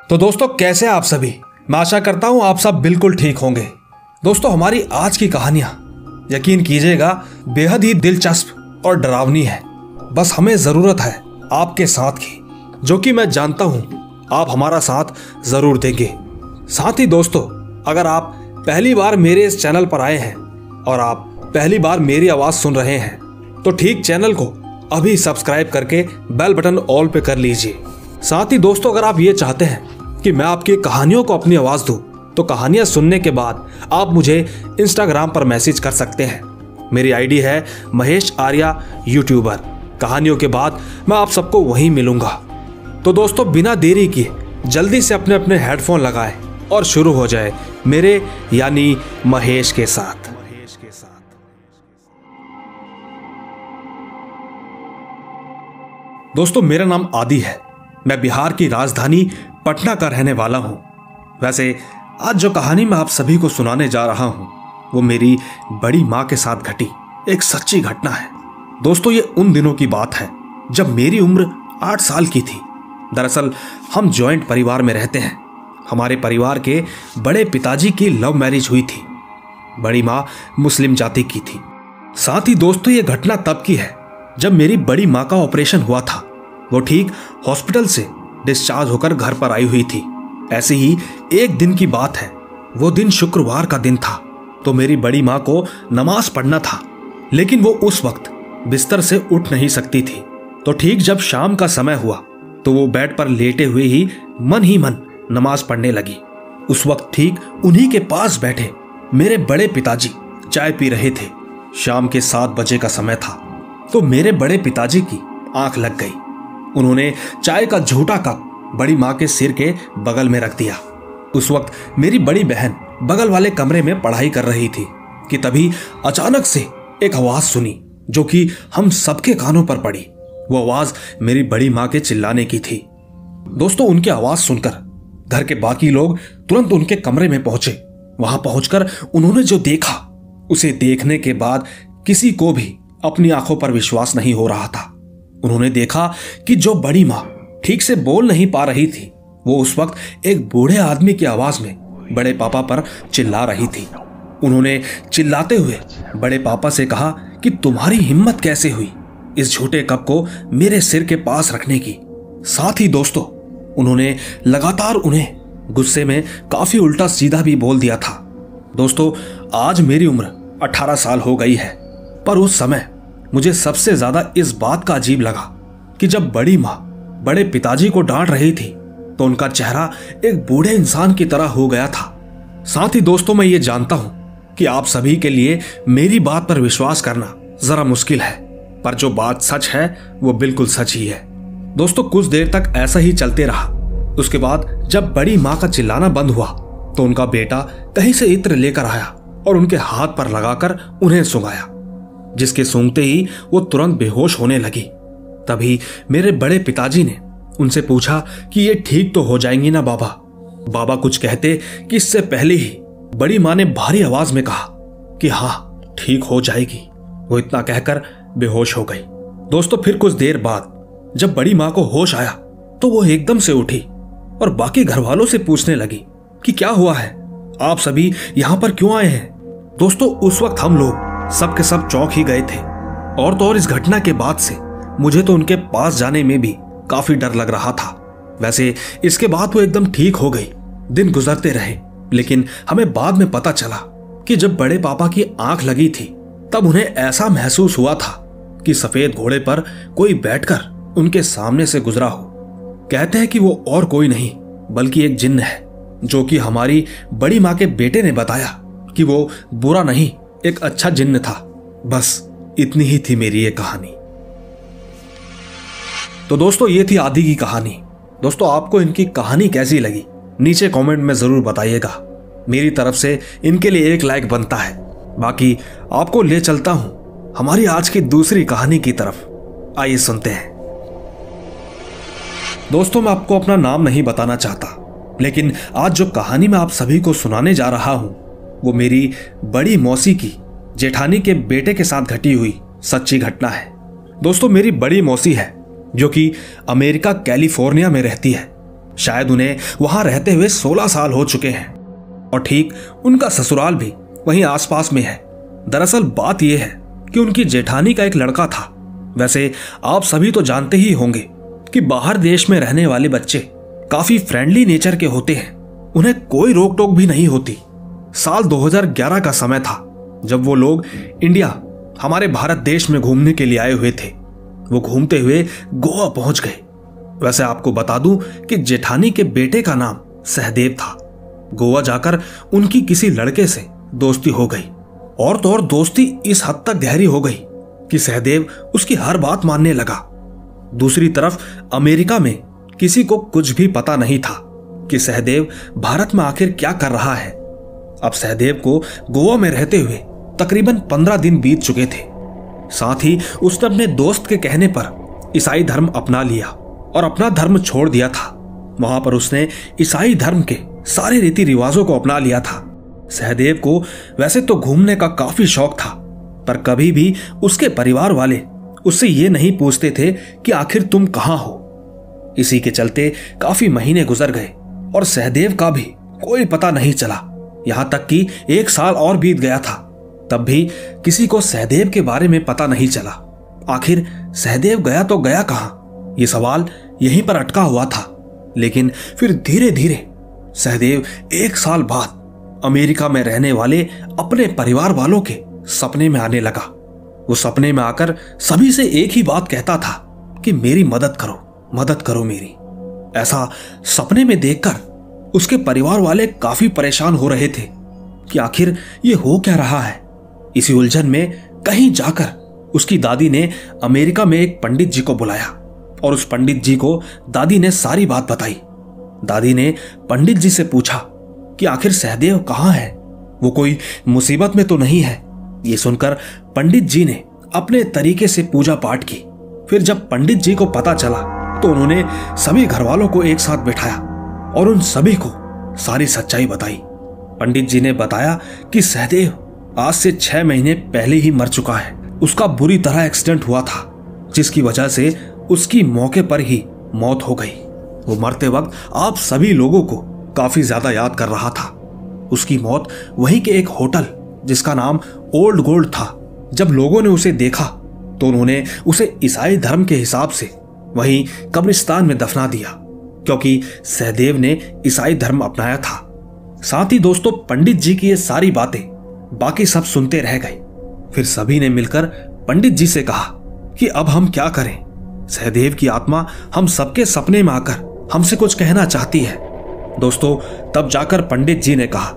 तो दोस्तों कैसे आप सभी। मैं आशा करता हूं आप सब बिल्कुल ठीक होंगे। दोस्तों हमारी आज की कहानियां यकीन कीजिएगा बेहद ही दिलचस्प और डरावनी है। बस हमें जरूरत है आपके साथ की, जो कि मैं जानता हूं आप हमारा साथ जरूर देंगे। साथ ही दोस्तों अगर आप पहली बार मेरे इस चैनल पर आए हैं और आप पहली बार मेरी आवाज सुन रहे हैं तो ठीक चैनल को अभी सब्सक्राइब करके बेल बटन ऑल पे कर लीजिए। साथ ही दोस्तों अगर आप ये चाहते हैं कि मैं आपकी कहानियों को अपनी आवाज दूं तो कहानियां सुनने के बाद आप मुझे इंस्टाग्राम पर मैसेज कर सकते हैं। मेरी आईडी है महेश आर्या यूट्यूबर। कहानियों के बाद मैं आप सबको वहीं मिलूंगा। तो दोस्तों बिना देरी किए जल्दी से अपने अपने हेडफोन लगाएं और शुरू हो जाए मेरे यानी महेश के साथ। दोस्तों मेरा नाम आदि है। मैं बिहार की राजधानी पटना का रहने वाला हूं। वैसे आज जो कहानी मैं आप सभी को सुनाने जा रहा हूं वो मेरी बड़ी मां के साथ घटी एक सच्ची घटना है। दोस्तों ये उन दिनों की बात है जब मेरी उम्र 8 साल की थी। दरअसल हम जॉइंट परिवार में रहते हैं। हमारे परिवार के बड़े पिताजी की लव मैरिज हुई थी। बड़ी मां मुस्लिम जाति की थी। साथ ही दोस्तों ये घटना तब की है जब मेरी बड़ी मां का ऑपरेशन हुआ था। वो ठीक हॉस्पिटल से डिस्चार्ज होकर घर पर आई हुई थी। ऐसे ही एक दिन की बात है। वो दिन शुक्रवार का दिन था तो मेरी बड़ी मां को नमाज पढ़ना था, लेकिन वो उस वक्त बिस्तर से उठ नहीं सकती थी। तो ठीक जब शाम का समय हुआ तो वो बेड पर लेटे हुए ही मन नमाज पढ़ने लगी। उस वक्त ठीक उन्हीं के पास बैठे मेरे बड़े पिताजी चाय पी रहे थे। शाम के 7 बजे का समय था तो मेरे बड़े पिताजी की आंख लग गई। उन्होंने चाय का झूठा कप बड़ी मां के सिर के बगल में रख दिया। उस वक्त मेरी बड़ी बहन बगल वाले कमरे में पढ़ाई कर रही थी कि तभी अचानक से एक आवाज सुनी जो कि हम सबके कानों पर पड़ी। वो आवाज मेरी बड़ी मां के चिल्लाने की थी। दोस्तों उनकी आवाज सुनकर घर के बाकी लोग तुरंत उनके कमरे में पहुंचे। वहां पहुंचकर उन्होंने जो देखा उसे देखने के बाद किसी को भी अपनी आंखों पर विश्वास नहीं हो रहा था। उन्होंने देखा कि जो बड़ी मां ठीक से बोल नहीं पा रही थी वो उस वक्त एक बूढ़े आदमी की आवाज में बड़े पापा पर चिल्ला रही थी। उन्होंने चिल्लाते हुए बड़े पापा से कहा कि तुम्हारी हिम्मत कैसे हुई इस झूठे कप को मेरे सिर के पास रखने की। साथ ही दोस्तों उन्होंने लगातार उन्हें गुस्से में काफी उल्टा सीधा भी बोल दिया था। दोस्तों आज मेरी उम्र 18 साल हो गई है, पर उस समय मुझे सबसे ज्यादा इस बात का अजीब लगा कि जब बड़ी मां बड़े पिताजी को डांट रही थी तो उनका चेहरा एक बूढ़े इंसान की तरह हो गया था। साथ ही दोस्तों मैं ये जानता हूं कि आप सभी के लिए मेरी बात पर विश्वास करना जरा मुश्किल है, पर जो बात सच है वो बिल्कुल सच ही है। दोस्तों कुछ देर तक ऐसा ही चलते रहा। उसके बाद जब बड़ी मां का चिल्लाना बंद हुआ तो उनका बेटा कहीं से इत्र लेकर आया और उनके हाथ पर लगाकर उन्हें सुंघाया, जिसके सूंघते ही वो तुरंत बेहोश होने लगी। तभी मेरे बड़े पिताजी ने उनसे पूछा कि ये ठीक तो हो जाएंगी ना बाबा। बाबा कुछ कहते कि इससे पहले ही बड़ी मां ने भारी आवाज में कहा कि हाँ ठीक हो जाएगी। वो इतना कहकर बेहोश हो गई। दोस्तों फिर कुछ देर बाद जब बड़ी मां को होश आया तो वो एकदम से उठी और बाकी घर वालों से पूछने लगी कि क्या हुआ है, आप सभी यहां पर क्यों आए हैं। दोस्तों उस वक्त हम लोग सब के सब चौंक ही गए थे। और तो और इस घटना के बाद से मुझे तो उनके पास जाने में भी काफी डर लग रहा था। वैसे इसके बाद वो एकदम ठीक हो गई। दिन गुजरते रहे, लेकिन हमें बाद में पता चला कि जब बड़े पापा की आंख लगी थी तब उन्हें ऐसा महसूस हुआ था कि सफेद घोड़े पर कोई बैठकर उनके सामने से गुजरा हो। कहते हैं कि वो और कोई नहीं बल्कि एक जिन्न है, जो कि हमारी बड़ी मां के बेटे ने बताया कि वो बुरा नहीं एक अच्छा जिन्न था। बस इतनी ही थी मेरी ये कहानी। तो दोस्तों ये थी आदि की कहानी। दोस्तों आपको इनकी कहानी कैसी लगी नीचे कमेंट में जरूर बताइएगा। मेरी तरफ से इनके लिए एक लाइक बनता है। बाकी आपको ले चलता हूं हमारी आज की दूसरी कहानी की तरफ। आइए सुनते हैं। दोस्तों मैं आपको अपना नाम नहीं बताना चाहता, लेकिन आज जो कहानी मैं आप सभी को सुनाने जा रहा हूं वो मेरी बड़ी मौसी की जेठानी के बेटे के साथ घटी हुई सच्ची घटना है। दोस्तों मेरी बड़ी मौसी है जो कि अमेरिका कैलिफोर्निया में रहती है। शायद उन्हें वहां रहते हुए 16 साल हो चुके हैं और ठीक उनका ससुराल भी वहीं आसपास में है। दरअसल बात यह है कि उनकी जेठानी का एक लड़का था। वैसे आप सभी तो जानते ही होंगे कि बाहर देश में रहने वाले बच्चे काफी फ्रेंडली नेचर के होते हैं, उन्हें कोई रोक टोक भी नहीं होती। साल 2011 का समय था जब वो लोग इंडिया, हमारे भारत देश में घूमने के लिए आए हुए थे। वो घूमते हुए गोवा पहुंच गए। वैसे आपको बता दूं कि जेठानी के बेटे का नाम सहदेव था। गोवा जाकर उनकी किसी लड़के से दोस्ती हो गई और तो और दोस्ती इस हद तक गहरी हो गई कि सहदेव उसकी हर बात मानने लगा। दूसरी तरफ अमेरिका में किसी को कुछ भी पता नहीं था कि सहदेव भारत में आखिर क्या कर रहा है। अब सहदेव को गोवा में रहते हुए तकरीबन 15 दिन बीत चुके थे। साथ ही उसने अपने दोस्त के कहने पर ईसाई धर्म अपना लिया और अपना धर्म छोड़ दिया था। वहां पर उसने ईसाई धर्म के सारे रीति रिवाजों को अपना लिया था। सहदेव को वैसे तो घूमने का काफी शौक था, पर कभी भी उसके परिवार वाले उससे ये नहीं पूछते थे कि आखिर तुम कहां हो। इसी के चलते काफी महीने गुजर गए और सहदेव का भी कोई पता नहीं चला। यहां तक कि 1 साल और बीत गया था, तब भी किसी को सहदेव के बारे में पता नहीं चला। आखिर सहदेव गया तो गया कहां, यह सवाल यहीं पर अटका हुआ था। लेकिन फिर धीरे धीरे सहदेव 1 साल बाद अमेरिका में रहने वाले अपने परिवार वालों के सपने में आने लगा। वो सपने में आकर सभी से एक ही बात कहता था कि मेरी मदद करो मेरी। ऐसा सपने में देखकर उसके परिवार वाले काफी परेशान हो रहे थे कि आखिर ये हो क्या रहा है। इसी उलझन में कहीं जाकर उसकी दादी ने अमेरिका में एक पंडित जी को बुलाया और उस पंडित जी को दादी ने सारी बात बताई। दादी ने पंडित जी से पूछा कि आखिर सहदेव कहां है, वो कोई मुसीबत में तो नहीं है। ये सुनकर पंडित जी ने अपने तरीके से पूजा पाठ की। फिर जब पंडित जी को पता चला तो उन्होंने सभी घर वालों को एक साथ बिठाया और उन सभी को सारी सच्चाई बताई। पंडित जी ने बताया कि सहदेव आज से 6 महीने पहले ही मर चुका है। उसका बुरी तरह एक्सीडेंट हुआ था, जिसकी वजह से उसकी मौके पर ही मौत हो गई। वो मरते वक्त आप सभी लोगों को काफी ज्यादा याद कर रहा था। उसकी मौत वहीं के एक होटल जिसका नाम ओल्ड गोल्ड था, जब लोगों ने उसे देखा तो उन्होंने उसे ईसाई धर्म के हिसाब से वहीं कब्रिस्तान में दफना दिया, क्योंकि सहदेव ने ईसाई धर्म अपनाया था। साथ ही दोस्तों, पंडित जी की ये सारी बातें बाकी सब सुनते रह गए। फिर सभी ने मिलकर पंडित जी से कहा कि अब हम क्या करें। सहदेव की आत्मा हम सबके सपने में आकर हमसे कुछ कहना चाहती है। दोस्तों, तब जाकर पंडित जी ने कहा,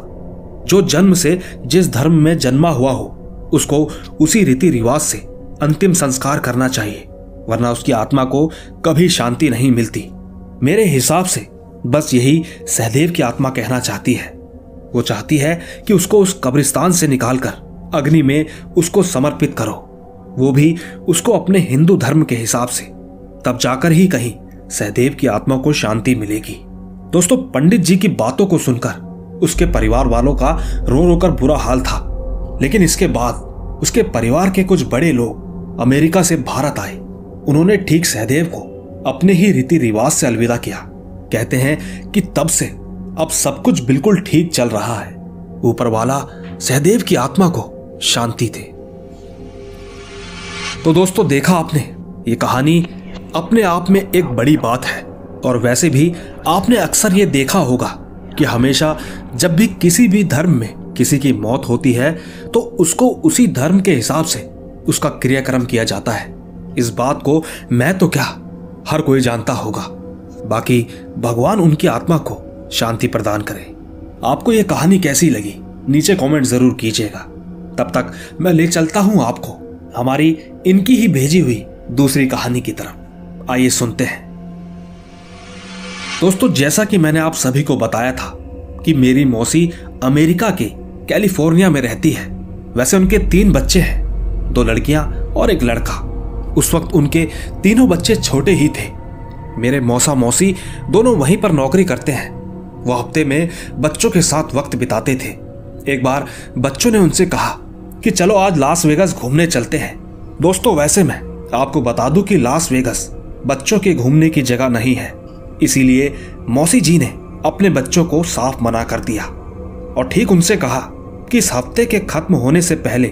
जो जन्म से जिस धर्म में जन्मा हुआ हो उसको उसी रीति रिवाज से अंतिम संस्कार करना चाहिए, वरना उसकी आत्मा को कभी शांति नहीं मिलती। मेरे हिसाब से बस यही सहदेव की आत्मा कहना चाहती है। वो चाहती है कि उसको उस कब्रिस्तान से निकालकर अग्नि में उसको समर्पित करो, वो भी उसको अपने हिंदू धर्म के हिसाब से। तब जाकर ही कहीं सहदेव की आत्मा को शांति मिलेगी। दोस्तों, पंडित जी की बातों को सुनकर उसके परिवार वालों का रो रो कर बुरा हाल था। लेकिन इसके बाद उसके परिवार के कुछ बड़े लोग अमेरिका से भारत आए। उन्होंने ठीक सहदेव को अपने ही रीति रिवाज से अलविदा किया। कहते हैं कि तब से अब सब कुछ बिल्कुल ठीक चल रहा है। ऊपर वाला सहदेव की आत्मा को शांति दे। तो दोस्तों, देखा आपने, ये कहानी अपने आप में एक बड़ी बात है। और वैसे भी आपने अक्सर ये देखा होगा कि हमेशा जब भी किसी भी धर्म में किसी की मौत होती है तो उसको उसी धर्म के हिसाब से उसका क्रियाक्रम किया जाता है। इस बात को मैं तो क्या, हर कोई जानता होगा। बाकी भगवान उनकी आत्मा को शांति प्रदान करे। आपको यह कहानी कैसी लगी नीचे कमेंट जरूर कीजिएगा। तब तक मैं ले चलता हूं आपको हमारी इनकी ही भेजी हुई दूसरी कहानी की तरफ। आइए सुनते हैं। दोस्तों, जैसा कि मैंने आप सभी को बताया था कि मेरी मौसी अमेरिका के कैलिफोर्निया में रहती है। वैसे उनके 3 बच्चे हैं, 2 लड़कियां और 1 लड़का। उस वक्त उनके तीनों बच्चे छोटे ही थे। मेरे मौसा मौसी दोनों वहीं पर नौकरी करते हैं। वो हफ्ते में बच्चों के साथ वक्त बिताते थे। एक बार बच्चों ने उनसे कहा कि चलो आज लास वेगास घूमने चलते हैं। दोस्तों, वैसे मैं आपको बता दूं कि लास वेगास बच्चों के घूमने की जगह नहीं है, इसीलिए मौसी जी ने अपने बच्चों को साफ मना कर दिया और ठीक उनसे कहा कि इस हफ्ते के खत्म होने से पहले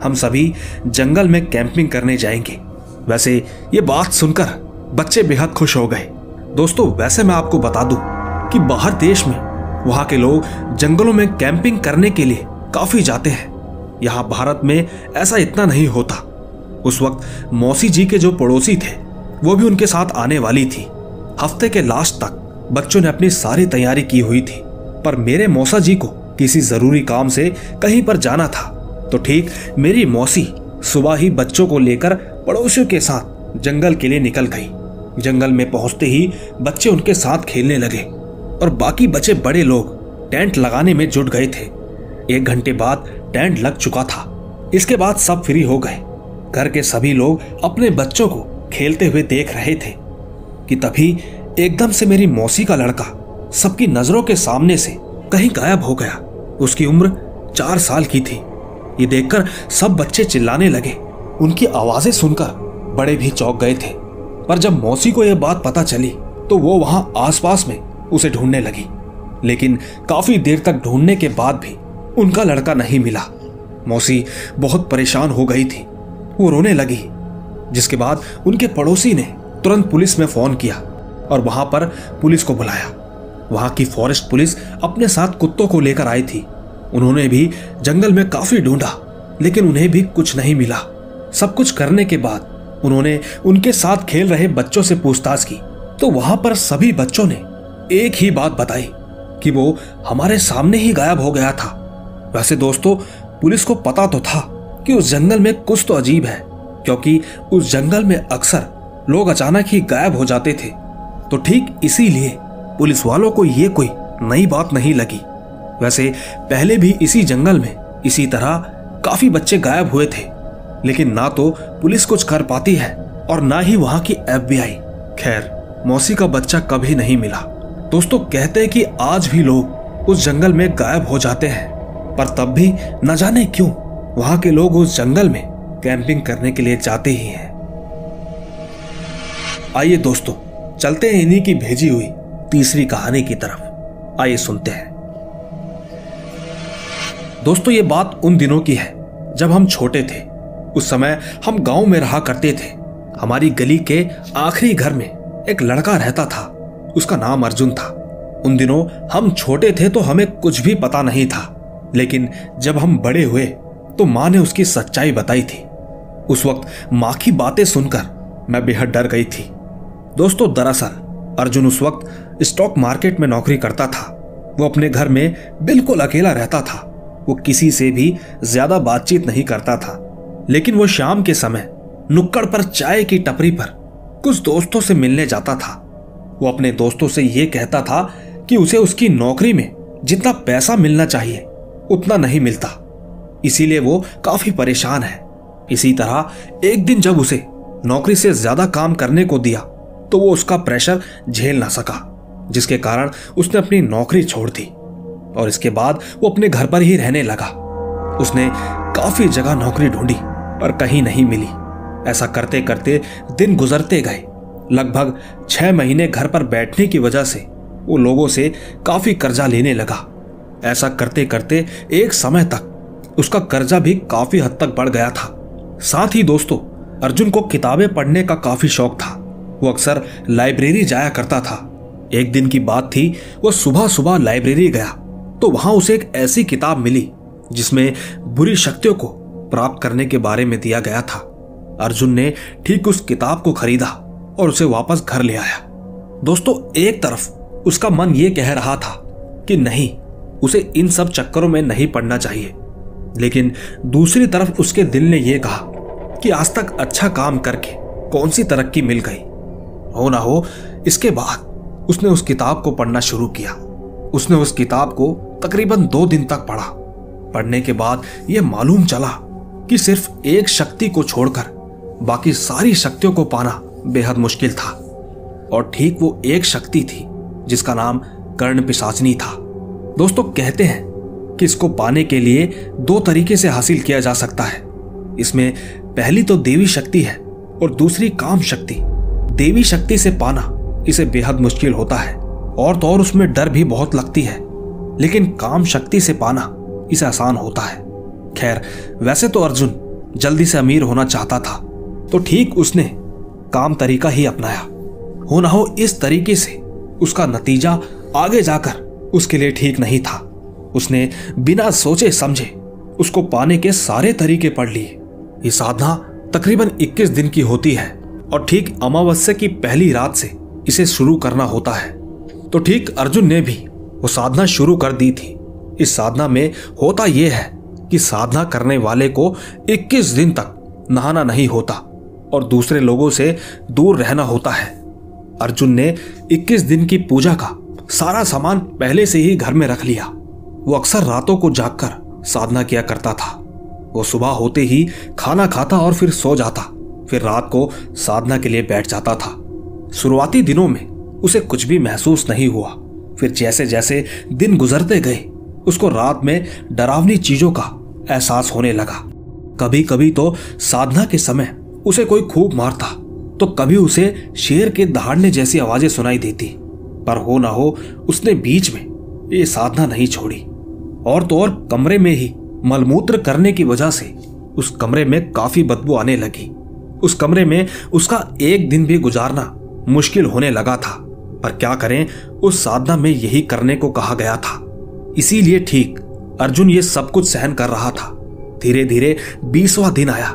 हम सभी जंगल में कैंपिंग करने जाएंगे। वैसे ये बात सुनकर बच्चे बेहद खुश हो गए। दोस्तों, वैसे मैं आपको बता दूं कि बाहर देश में वहां के लोग जंगलों में कैंपिंग करने के लिए काफी जाते हैं। यहाँ भारत में ऐसा इतना नहीं होता। उस वक्त मौसी जी के जो पड़ोसी थे वो भी उनके साथ आने वाली थी। हफ्ते के लास्ट तक बच्चों ने अपनी सारी तैयारी की हुई थी, पर मेरे मौसा जी को किसी जरूरी काम से कहीं पर जाना था। तो ठीक मेरी मौसी सुबह ही बच्चों को लेकर पड़ोसियों के साथ जंगल के लिए निकल गई। जंगल में पहुंचते ही बच्चे उनके साथ खेलने लगे और बाकी बचे बड़े लोग टेंट लगाने में जुट गए थे। 1 घंटे बाद टेंट लग चुका था। इसके बाद सब फ्री हो गए। घर के सभी लोग अपने बच्चों को खेलते हुए देख रहे थे कि तभी एकदम से मेरी मौसी का लड़का सबकी नजरों के सामने से कहीं गायब हो गया। उसकी उम्र 4 साल की थी। ये देखकर सब बच्चे चिल्लाने लगे। उनकी आवाजें सुनकर बड़े भी चौंक गए थे। पर जब मौसी को यह बात पता चली तो वो वहां आसपास में उसे ढूंढने लगी, लेकिन काफी देर तक ढूंढने के बाद भी उनका लड़का नहीं मिला। मौसी बहुत परेशान हो गई थी। वो रोने लगी, जिसके बाद उनके पड़ोसी ने तुरंत पुलिस में फोन किया और वहां पर पुलिस को बुलाया। वहां की फॉरेस्ट पुलिस अपने साथ कुत्तों को लेकर आई थी। उन्होंने भी जंगल में काफी ढूंढा, लेकिन उन्हें भी कुछ नहीं मिला। सब कुछ करने के बाद उन्होंने उनके साथ खेल रहे बच्चों से पूछताछ की तो वहां पर सभी बच्चों ने एक ही बात बताई कि वो हमारे सामने ही गायब हो गया था। वैसे दोस्तों, पुलिस को पता तो था कि उस जंगल में कुछ तो अजीब है, क्योंकि उस जंगल में अक्सर लोग अचानक ही गायब हो जाते थे। तो ठीक इसीलिए पुलिस वालों को ये कोई नई बात नहीं लगी। वैसे पहले भी इसी जंगल में इसी तरह काफी बच्चे गायब हुए थे, लेकिन ना तो पुलिस कुछ कर पाती है और ना ही वहां की FBI। खैर, मौसी का बच्चा कभी नहीं मिला। दोस्तों, कहते हैं कि आज भी लोग उस जंगल में गायब हो जाते हैं, पर तब भी न जाने क्यों वहां के लोग उस जंगल में कैंपिंग करने के लिए जाते ही हैं। आइए दोस्तों, चलते हैं इन्हीं की भेजी हुई तीसरी कहानी की तरफ। आइए सुनते हैं। दोस्तों, ये बात उन दिनों की है जब हम छोटे थे। उस समय हम गांव में रहा करते थे। हमारी गली के आखिरी घर में एक लड़का रहता था। उसका नाम अर्जुन था। उन दिनों हम छोटे थे तो हमें कुछ भी पता नहीं था, लेकिन जब हम बड़े हुए तो माँ ने उसकी सच्चाई बताई थी। उस वक्त माँ की बातें सुनकर मैं बेहद डर गई थी। दोस्तों, दरअसल अर्जुन उस वक्त स्टॉक मार्केट में नौकरी करता था। वो अपने घर में बिल्कुल अकेला रहता था। वो किसी से भी ज्यादा बातचीत नहीं करता था, लेकिन वो शाम के समय नुक्कड़ पर चाय की टपरी पर कुछ दोस्तों से मिलने जाता था। वो अपने दोस्तों से ये कहता था कि उसे उसकी नौकरी में जितना पैसा मिलना चाहिए उतना नहीं मिलता, इसीलिए वो काफी परेशान है। इसी तरह एक दिन जब उसे नौकरी से ज्यादा काम करने को दिया तो वो उसका प्रेशर झेल ना सका, जिसके कारण उसने अपनी नौकरी छोड़ दी और इसके बाद वो अपने घर पर ही रहने लगा। उसने काफी जगह नौकरी ढूंढी पर कहीं नहीं मिली। ऐसा करते करते दिन गुजरते गए। लगभग 6 महीने घर पर बैठने की वजह से वो लोगों से काफी कर्जा लेने लगा। ऐसा करते करते एक समय तक उसका कर्जा भी काफी हद तक बढ़ गया था। साथ ही दोस्तों, अर्जुन को किताबें पढ़ने का काफी शौक था। वो अक्सर लाइब्रेरी जाया करता था। एक दिन की बात थी, वो सुबह सुबह लाइब्रेरी गया तो वहां उसे एक ऐसी किताब मिली जिसमें बुरी शक्तियों को प्राप्त करने के बारे में दिया गया था। अर्जुन ने ठीक उस किताब को खरीदा और उसे वापस घर ले आया। दोस्तों, एक तरफ उसका मन ये कह रहा था कि नहीं, उसे इन सब चक्करों में नहीं पड़ना चाहिए, लेकिन दूसरी तरफ उसके दिल ने यह कहा कि आज तक अच्छा काम करके कौन सी तरक्की मिल गई। हो ना हो, इसके बाद उसने उस किताब को पढ़ना शुरू किया। उसने उस किताब को तकरीबन 2 दिन तक पढ़ा। पढ़ने के बाद यह मालूम चला कि सिर्फ एक शक्ति को छोड़कर बाकी सारी शक्तियों को पाना बेहद मुश्किल था, और ठीक वो एक शक्ति थी जिसका नाम कर्ण पिशाचनी था। दोस्तों, कहते हैं कि इसको पाने के लिए 2 तरीके से हासिल किया जा सकता है। इसमें पहली तो देवी शक्ति है और दूसरी काम शक्ति। देवी शक्ति से पाना इसे बेहद मुश्किल होता है और तो और उसमें डर भी बहुत लगती है, लेकिन काम शक्ति से पाना इसे आसान होता है। खैर, वैसे तो अर्जुन जल्दी से अमीर होना चाहता था, तो ठीक उसने काम तरीका ही अपनाया। हो ना हो इस तरीके से उसका नतीजा आगे जाकर उसके लिए ठीक नहीं था। उसने बिना सोचे समझे उसको पाने के सारे तरीके पढ़ लिए। ये साधना तकरीबन 21 दिन की होती है और ठीक अमावस्या की पहली रात से इसे शुरू करना होता है। तो ठीक अर्जुन ने भी वो साधना शुरू कर दी थी। इस साधना में होता यह है कि साधना करने वाले को 21 दिन तक नहाना नहीं होता और दूसरे लोगों से दूर रहना होता है। अर्जुन ने 21 दिन की पूजा का सारा सामान पहले से ही घर में रख लिया। वो अक्सर रातों को जागकर साधना किया करता था। वो सुबह होते ही खाना खाता और फिर सो जाता, फिर रात को साधना के लिए बैठ जाता था। शुरुआती दिनों में उसे कुछ भी महसूस नहीं हुआ, फिर जैसे जैसे दिन गुजरते गए उसको रात में डरावनी चीजों का एहसास होने लगा। कभी कभी तो साधना के समय उसे कोई खूब मारता, तो कभी उसे शेर के दहाड़ने जैसी आवाजें सुनाई देती। पर हो ना हो उसने बीच में ये साधना नहीं छोड़ी। और तो और कमरे में ही मलमूत्र करने की वजह से उस कमरे में काफी बदबू आने लगी। उस कमरे में उसका एक दिन भी गुजारना मुश्किल होने लगा था। पर क्या करें, उस साधना में यही करने को कहा गया था। इसीलिए ठीक अर्जुन ये सब कुछ सहन कर रहा था। धीरे धीरे 20वां दिन आया।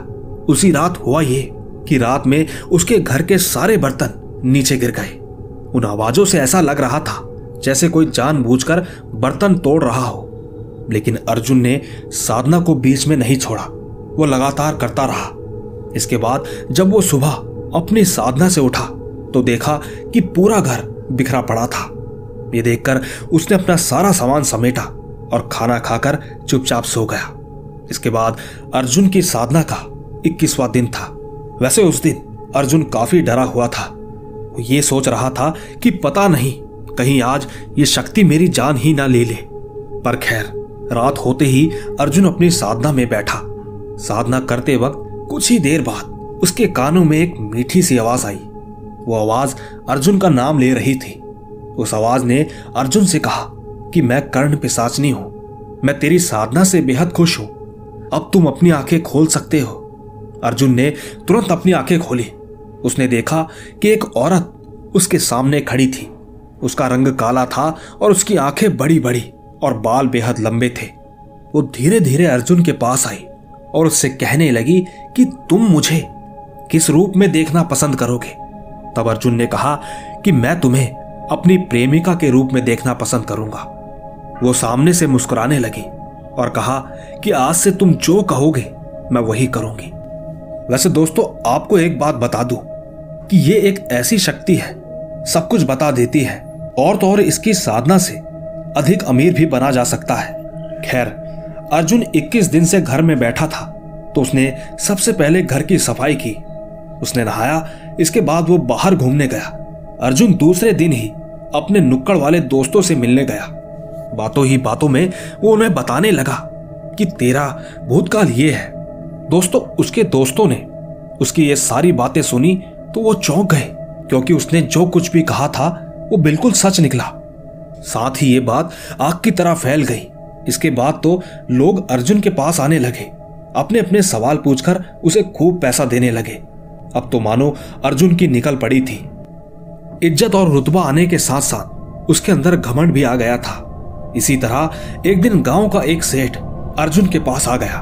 उसी रात हुआ ये कि रात में उसके घर के सारे बर्तन नीचे गिर गए। उन आवाजों से ऐसा लग रहा था जैसे कोई जानबूझकर बर्तन तोड़ रहा हो। लेकिन अर्जुन ने साधना को बीच में नहीं छोड़ा, वो लगातार करता रहा। इसके बाद जब वो सुबह अपनी साधना से उठा तो देखा कि पूरा घर बिखरा पड़ा था। ये देखकर उसने अपना सारा सामान समेटा और खाना खाकर चुपचाप सो गया। इसके बाद अर्जुन की साधना का 21वां दिन था। वैसे उस दिन अर्जुन काफी डरा हुआ था। वो ये सोच रहा था कि पता नहीं कहीं आज ये शक्ति मेरी जान ही ना ले ले। पर खैर, रात होते ही अर्जुन अपनी साधना में बैठा। साधना करते वक्त कुछ ही देर बाद उसके कानों में एक मीठी सी आवाज आई। वो आवाज अर्जुन का नाम ले रही थी। उस आवाज ने अर्जुन से कहा कि मैं कर्ण पिशाचनी हूं, मैं तेरी साधना से बेहद खुश हूं, अब तुम अपनी आंखें खोल सकते हो। अर्जुन ने तुरंत अपनी आंखें खोली। उसने देखा कि एक औरत उसके सामने खड़ी थी। उसका रंग काला था और उसकी आंखें बड़ी बड़ी और बाल बेहद लंबे थे। वो धीरे धीरे अर्जुन के पास आई और उससे कहने लगी कि तुम मुझे किस रूप में देखना पसंद करोगे। तब अर्जुन ने कहा कि मैं तुम्हें अपनी प्रेमिका के रूप में देखना पसंद करूंगा। वो सामने से मुस्कुराने लगी और कहा कि आज से तुम जो कहोगे मैं वही करूंगी। वैसे दोस्तों, आपको एक बात बता दूं कि ये एक ऐसी शक्ति है, सब कुछ बता देती है और तो और इसकी साधना से अधिक अमीर भी बना जा सकता है। खैर, अर्जुन 21 दिन से घर में बैठा था तो उसने सबसे पहले घर की सफाई की। उसने नहाया। इसके बाद वो बाहर घूमने गया। अर्जुन दूसरे दिन ही अपने नुक्कड़ वाले दोस्तों से मिलने गया। बातों ही बातों में वो उन्हें बताने लगा कि तेरा भूतकाल ये है। दोस्तों, उसके दोस्तों ने उसकी ये सारी बातें सुनी तो वो चौंक गए, क्योंकि उसने जो कुछ भी कहा था वो बिल्कुल सच निकला। साथ ही ये बात आग की तरह फैल गई। इसके बाद तो लोग अर्जुन के पास आने लगे, अपने अपने सवाल पूछकर उसे खूब पैसा देने लगे। अब तो मानो अर्जुन की निकल पड़ी थी। इज्जत और रुतबा आने के साथ साथ उसके अंदर घमंड भी आ गया था। इसी तरह एक दिन गांव का एक सेठ अर्जुन के पास आ गया।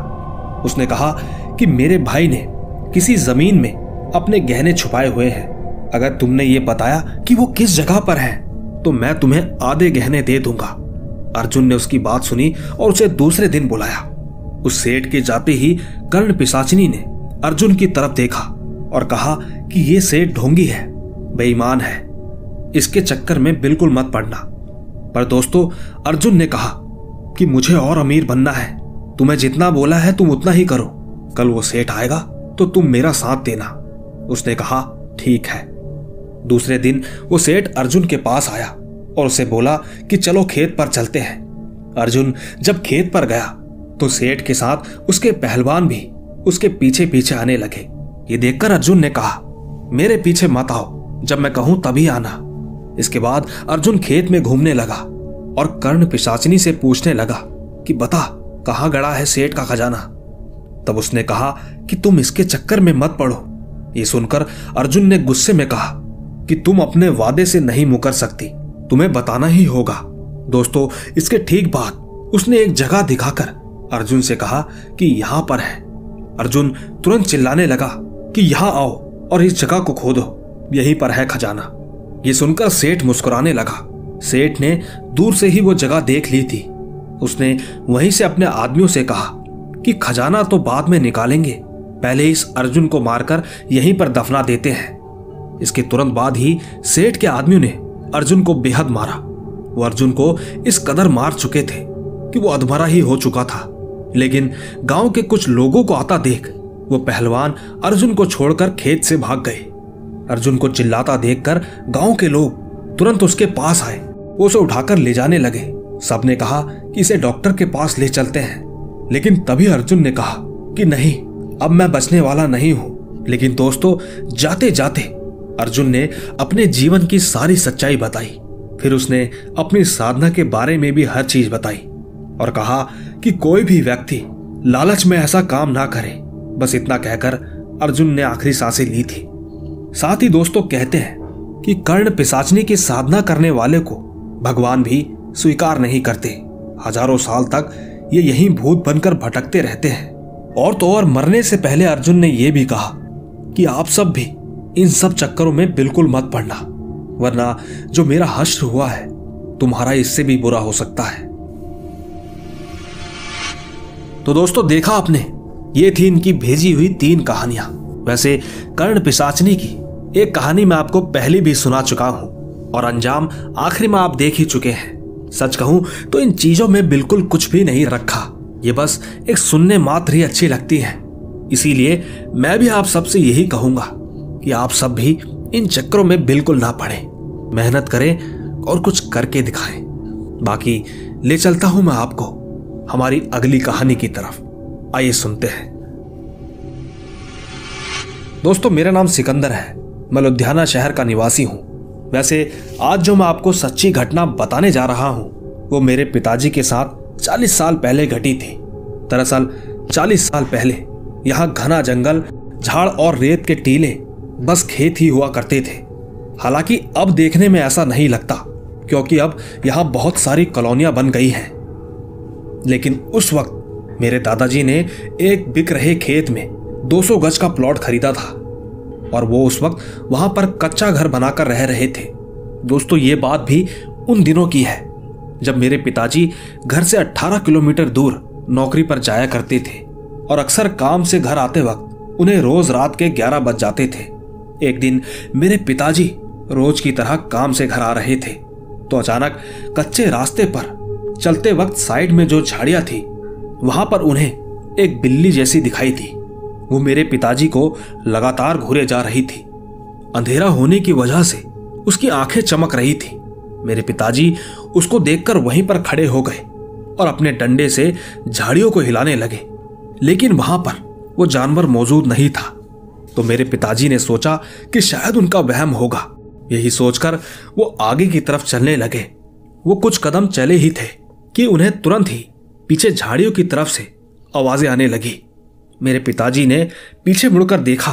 उसने कहा कि मेरे भाई ने किसी जमीन में अपने गहने छुपाए हुए हैं। अगर तुमने ये बताया कि वो किस जगह पर है तो मैं तुम्हें आधे गहने दे दूंगा। अर्जुन ने उसकी बात सुनी और उसे दूसरे दिन बुलाया। उस सेठ के जाते ही कर्ण पिशाचिनी ने अर्जुन की तरफ देखा और कहा कि ये सेठ ढोंगी है, बेईमान है, इसके चक्कर में बिल्कुल मत पड़ना। पर दोस्तों, अर्जुन ने कहा कि मुझे और अमीर बनना है, तुम्हें जितना बोला है तुम उतना ही करो। कल वो सेठ आएगा तो तुम मेरा साथ देना। उसने कहा ठीक है। दूसरे दिन वो सेठ अर्जुन के पास आया और उसे बोला कि चलो खेत पर चलते हैं। अर्जुन जब खेत पर गया तो सेठ के साथ उसके पहलवान भी उसके पीछे पीछे आने लगे। ये देखकर अर्जुन ने कहा मेरे पीछे मत आओ, जब मैं कहूं तभी आना। इसके बाद अर्जुन खेत में घूमने लगा और कर्ण पिशाचिनी से पूछने लगा कि बता कहां गड़ा है सेठ का खजाना। तब उसने कहा कि तुम इसके चक्कर में मत पड़ो। ये सुनकर अर्जुन ने गुस्से में कहा कि तुम अपने वादे से नहीं मुकर सकती, तुम्हें बताना ही होगा। दोस्तों, इसके ठीक बाद उसने एक जगह दिखाकर अर्जुन से कहा कि यहां पर है। अर्जुन तुरंत चिल्लाने लगा कि यहां आओ और इस जगह को खोदो, यहीं पर है खजाना। ये सुनकर सेठ मुस्कुराने लगा। सेठ ने दूर से ही वो जगह देख ली थी। उसने वहीं से अपने आदमियों से कहा कि खजाना तो बाद में निकालेंगे, पहले इस अर्जुन को मारकर यहीं पर दफना देते हैं। इसके तुरंत बाद ही सेठ के आदमियों ने अर्जुन को बेहद मारा। वो अर्जुन को इस कदर मार चुके थे कि वो अधमरा ही हो चुका था। लेकिन गांव के कुछ लोगों को आता देख वो पहलवान अर्जुन को छोड़कर खेत से भाग गए। अर्जुन को चिल्लाता देखकर गांव के लोग तुरंत उसके पास आए, वो उसे उठाकर ले जाने लगे। सबने कहा कि इसे डॉक्टर के पास ले चलते हैं, लेकिन तभी अर्जुन ने कहा कि नहीं, अब मैं बचने वाला नहीं हूं। लेकिन दोस्तों, जाते जाते अर्जुन ने अपने जीवन की सारी सच्चाई बताई। फिर उसने अपनी साधना के बारे में भी हर चीज बताई और कहा कि कोई भी व्यक्ति लालच में ऐसा काम ना करे। बस इतना कहकर अर्जुन ने आखिरी सांसें ली थी। साथ ही दोस्तों, कहते हैं कि कर्ण पिशाचिनी की साधना करने वाले को भगवान भी स्वीकार नहीं करते। हजारों साल तक ये यहीं भूत बनकर भटकते रहते हैं। और तो और मरने से पहले अर्जुन ने यह भी कहा कि आप सब भी इन सब चक्करों में बिल्कुल मत पड़ना, वरना जो मेरा हश्र हुआ है तुम्हारा इससे भी बुरा हो सकता है। तो दोस्तों, देखा आपने, ये थी इनकी भेजी हुई 3 कहानियां। वैसे कर्ण पिशाचिनी की एक कहानी मैं आपको पहले भी सुना चुका हूं और अंजाम आखिरी में आप देख ही चुके हैं। सच कहूं तो इन चीजों में बिल्कुल कुछ भी नहीं रखा, ये बस एक सुनने मात्र ही अच्छी लगती है। इसीलिए मैं भी आप सबसे यही कहूंगा कि आप सब भी इन चक्करों में बिल्कुल ना पड़े, मेहनत करें और कुछ करके दिखाएं। बाकी ले चलता हूं मैं आपको हमारी अगली कहानी की तरफ। आइए सुनते हैं। दोस्तों, मेरा नाम सिकंदर है, मैं लुधियाना शहर का निवासी हूं। वैसे आज जो मैं आपको सच्ची घटना बताने जा रहा हूं वो मेरे पिताजी के साथ 40 साल पहले घटी थी। दरअसल 40 साल पहले यहाँ घना जंगल, झाड़ और रेत के टीले, बस खेत ही हुआ करते थे। हालांकि अब देखने में ऐसा नहीं लगता क्योंकि अब यहाँ बहुत सारी कॉलोनियां बन गई हैं। लेकिन उस वक्त मेरे दादाजी ने एक बिक रहे खेत में 200 गज का प्लॉट खरीदा था और वो उस वक्त वहां पर कच्चा घर बनाकर रह रहे थे। दोस्तों, ये बात भी उन दिनों की है जब मेरे पिताजी घर से 18 किलोमीटर दूर नौकरी पर जाया करते थे और अक्सर काम से घर आते वक्त उन्हें रोज रात के 11 बज जाते थे। एक दिन मेरे पिताजी रोज की तरह काम से घर आ रहे थे तो अचानक कच्चे रास्ते पर चलते वक्त साइड में जो झाड़ियां थी वहां पर उन्हें एक बिल्ली जैसी दिखाई थी। वो मेरे पिताजी को लगातार घूरे जा रही थी। अंधेरा होने की वजह से उसकी आंखें चमक रही थी। मेरे पिताजी उसको देखकर वहीं पर खड़े हो गए और अपने डंडे से झाड़ियों को हिलाने लगे, लेकिन वहां पर वो जानवर मौजूद नहीं था। तो मेरे पिताजी ने सोचा कि शायद उनका वहम होगा। यही सोचकर वो आगे की तरफ चलने लगे। वो कुछ कदम चले ही थे कि उन्हें तुरंत ही पीछे झाड़ियों की तरफ से आवाजें आने लगी। मेरे पिताजी ने पीछे मुड़कर देखा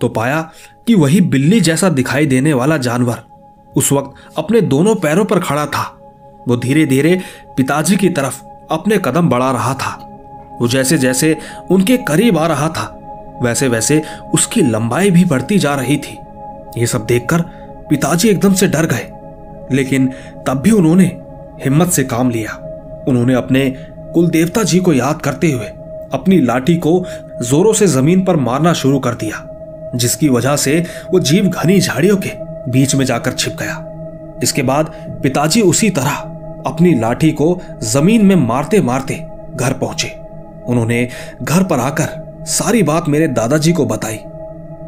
तो पाया कि वही बिल्ली जैसा दिखाई देने वाला जानवर उस वक्त अपने दोनों पैरों पर खड़ा था। वो धीरे धीरे पिताजी की तरफ अपने कदम बढ़ा रहा था। वो जैसे जैसे उनके करीब आ रहा था वैसे वैसे उसकी लंबाई भी बढ़ती जा रही थी। ये सब देखकर पिताजी एकदम से डर गए, लेकिन तब भी उन्होंने हिम्मत से काम लिया। उन्होंने अपने कुल देवता जी को याद करते हुए अपनी लाठी को जोरों से जमीन पर मारना शुरू कर दिया, जिसकी वजह से वो जीव घनी झाड़ियों के बीच में जाकर छिप गया। इसके बाद पिताजी उसी तरह अपनी लाठी को जमीन में मारते मारते घर पहुंचे। उन्होंने घर पर आकर सारी बात मेरे दादाजी को बताई।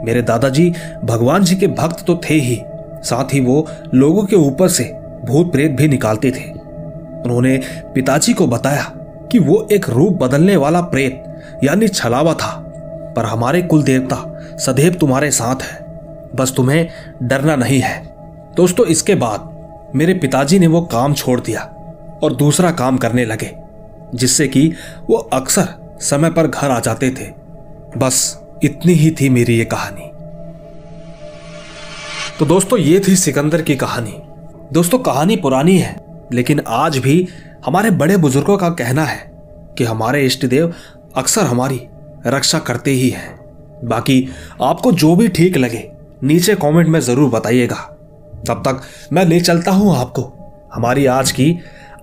मेरे दादाजी भगवान जी के भक्त तो थे ही, साथ ही वो लोगों के ऊपर से भूत प्रेत भी निकालते थे। उन्होंने पिताजी को बताया कि वो एक रूप बदलने वाला प्रेत यानी छलावा था, पर हमारे कुल देवता सदैव तुम्हारे साथ है, बस तुम्हें डरना नहीं है। दोस्तों इसके बाद मेरे पिताजी ने वो काम छोड़ दिया और दूसरा काम करने लगे, जिससे कि वो अक्सर समय पर घर आ जाते थे। बस इतनी ही थी मेरी ये कहानी। तो दोस्तों ये थी सिकंदर की कहानी। दोस्तों कहानी पुरानी है, लेकिन आज भी हमारे बड़े बुजुर्गों का कहना है कि हमारे इष्ट देव अक्सर हमारी रक्षा करते ही हैं। बाकी आपको जो भी ठीक लगे नीचे कमेंट में जरूर बताइएगा। तब तक मैं ले चलता हूं आपको हमारी आज की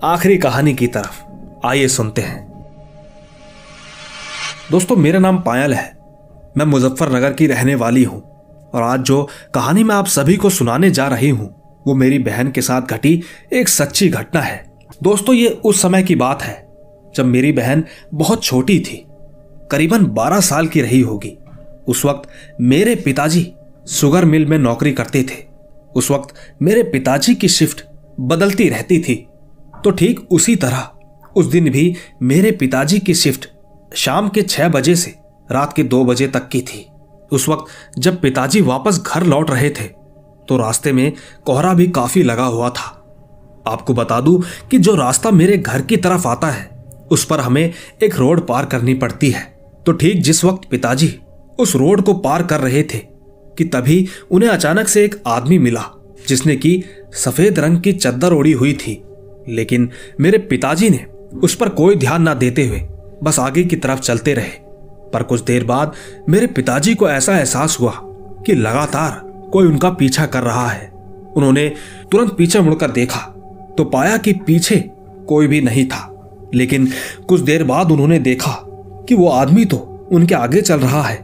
आखिरी कहानी की तरफ। आइए सुनते हैं। दोस्तों मेरा नाम पायल है, मैं मुजफ्फरनगर की रहने वाली हूं और आज जो कहानी मैं आप सभी को सुनाने जा रही हूं वो मेरी बहन के साथ घटी एक सच्ची घटना है। दोस्तों ये उस समय की बात है जब मेरी बहन बहुत छोटी थी, करीबन 12 साल की रही होगी। उस वक्त मेरे पिताजी शुगर मिल में नौकरी करते थे। उस वक्त मेरे पिताजी की शिफ्ट बदलती रहती थी, तो ठीक उसी तरह उस दिन भी मेरे पिताजी की शिफ्ट शाम के 6 बजे से रात के 2 बजे तक की थी। उस वक्त जब पिताजी वापस घर लौट रहे थे तो रास्ते में कोहरा भी काफी लगा हुआ था। आपको बता दूं कि जो रास्ता मेरे घर की तरफ आता है उस पर हमें एक रोड पार करनी पड़ती है। तो ठीक जिस वक्त पिताजी उस रोड को पार कर रहे थे कि तभी उन्हें अचानक से एक आदमी मिला जिसने की सफेद रंग की चद्दर ओढ़ी हुई थी। लेकिन मेरे पिताजी ने उस पर कोई ध्यान ना देते हुए बस आगे की तरफ चलते रहे। पर कुछ देर बाद मेरे पिताजी को ऐसा एहसास हुआ कि लगातार कोई उनका पीछा कर रहा है। उन्होंने तुरंत पीछे मुड़कर देखा तो पाया कि पीछे कोई भी नहीं था। लेकिन कुछ देर बाद उन्होंने देखा कि वो आदमी तो उनके आगे चल रहा है।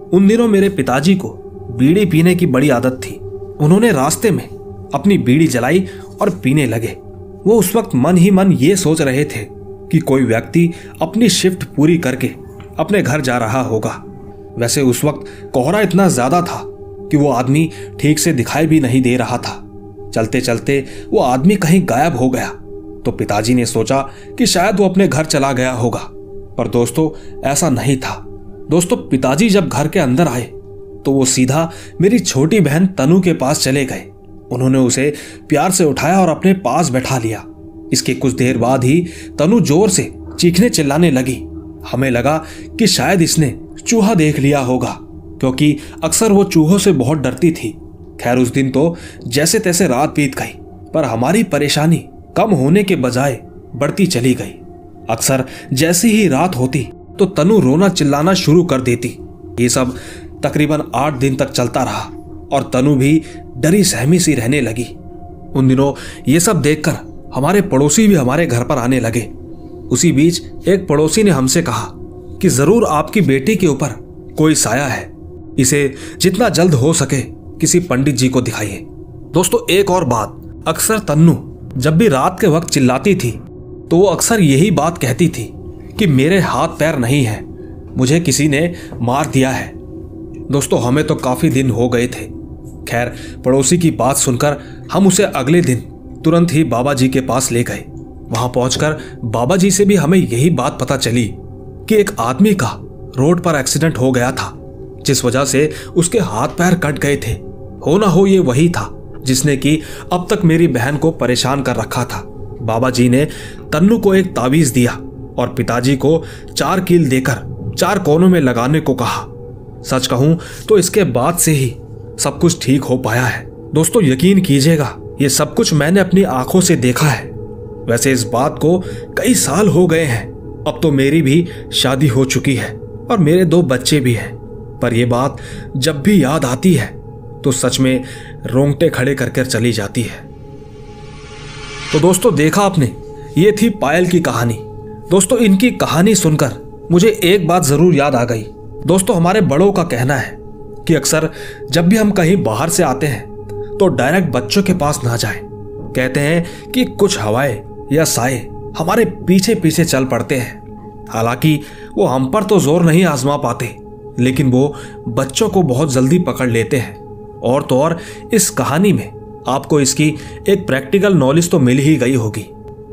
उन दिनों मेरे पिताजी को बीड़ी पीने की बड़ी आदत थी। उन्होंने रास्ते में अपनी बीड़ी जलाई और पीने लगे। वो उस वक्त मन ही मन ये सोच रहे थे कि कोई व्यक्ति अपनी शिफ्ट पूरी करके अपने घर जा रहा होगा। वैसे उस वक्त कोहरा इतना ज्यादा था कि वो आदमी ठीक से दिखाई भी नहीं दे रहा था। चलते चलते वो आदमी कहीं गायब हो गया तो पिताजी ने सोचा कि शायद वो अपने घर चला गया होगा, पर दोस्तों ऐसा नहीं था। दोस्तों पिताजी जब घर के अंदर आए तो वो सीधा मेरी छोटी बहन तनु के पास चले गए। उन्होंने उसे प्यार से उठाया और अपने पास बैठा लिया। इसके कुछ देर बाद ही तनु जोर से चीखने चिल्लाने लगी। हमें लगा कि शायद इसने चूहा देख लिया होगा, क्योंकि अक्सर वो चूहों से बहुत डरती थी। खैर उस दिन तो जैसे तैसे रात बीत गई, पर हमारी परेशानी कम होने के बजाय बढ़ती चली गई। अक्सर जैसी ही रात होती तो तनु रोना चिल्लाना शुरू कर देती। ये सब तकरीबन 8 दिन तक चलता रहा और तनु भी डरी सहमी सी रहने लगी। उन दिनों ये सब देखकर हमारे पड़ोसी भी हमारे घर पर आने लगे। उसी बीच एक पड़ोसी ने हमसे कहा कि जरूर आपकी बेटी के ऊपर कोई साया है, इसे जितना जल्द हो सके किसी पंडित जी को दिखाइए। दोस्तों एक और बात, अक्सर तन्नू जब भी रात के वक्त चिल्लाती थी तो वो अक्सर यही बात कहती थी कि मेरे हाथ पैर नहीं है, मुझे किसी ने मार दिया है। दोस्तों हमें तो काफी दिन हो गए थे। खैर पड़ोसी की बात सुनकर हम उसे अगले दिन तुरंत ही बाबा जी के पास ले गए। वहां पहुंचकर बाबा जी से भी हमें यही बात पता चली कि एक आदमी का रोड पर एक्सीडेंट हो गया था, जिस वजह से उसके हाथ पैर कट गए थे। हो ना हो ये वही था जिसने कि अब तक मेरी बहन को परेशान कर रखा था। बाबा जी ने तन्नू को एक ताबीज दिया और पिताजी को 4 कील देकर 4 कोनों में लगाने को कहा। सच कहूं तो इसके बाद से ही सब कुछ ठीक हो पाया है। दोस्तों यकीन कीजिएगा, ये सब कुछ मैंने अपनी आंखों से देखा है। वैसे इस बात को कई साल हो गए हैं। अब तो मेरी भी शादी हो चुकी है और मेरे 2 बच्चे भी हैं, पर यह बात जब भी याद आती है तो सच में रोंगटे खड़े कर चली जाती है। तो दोस्तों देखा आपने, ये थी पायल की कहानी। दोस्तों इनकी कहानी सुनकर मुझे एक बात जरूर याद आ गई। दोस्तों हमारे बड़ों का कहना है कि अक्सर जब भी हम कहीं बाहर से आते हैं तो डायरेक्ट बच्चों के पास ना जाएं। कहते हैं कि कुछ हवाएं या साए हमारे पीछे पीछे चल पड़ते हैं। हालांकि वो हम पर तो जोर नहीं आजमा पाते, लेकिन वो बच्चों को बहुत जल्दी पकड़ लेते हैं। और तो और इस कहानी में आपको इसकी एक प्रैक्टिकल नॉलेज तो मिल ही गई होगी।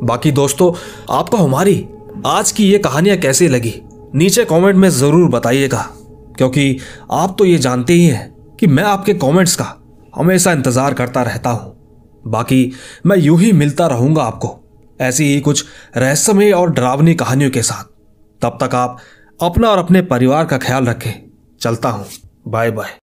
बाकी दोस्तों आपको हमारी आज की ये कहानियां कैसी लगी नीचे कमेंट में जरूर बताइएगा, क्योंकि आप तो ये जानते ही हैं कि मैं आपके कमेंट्स का हमेशा इंतजार करता रहता हूं। बाकी मैं यूं ही मिलता रहूंगा आपको ऐसी ही कुछ रहस्यमय और डरावनी कहानियों के साथ। तब तक आप अपना और अपने परिवार का ख्याल रखें। चलता हूं। Bye bye.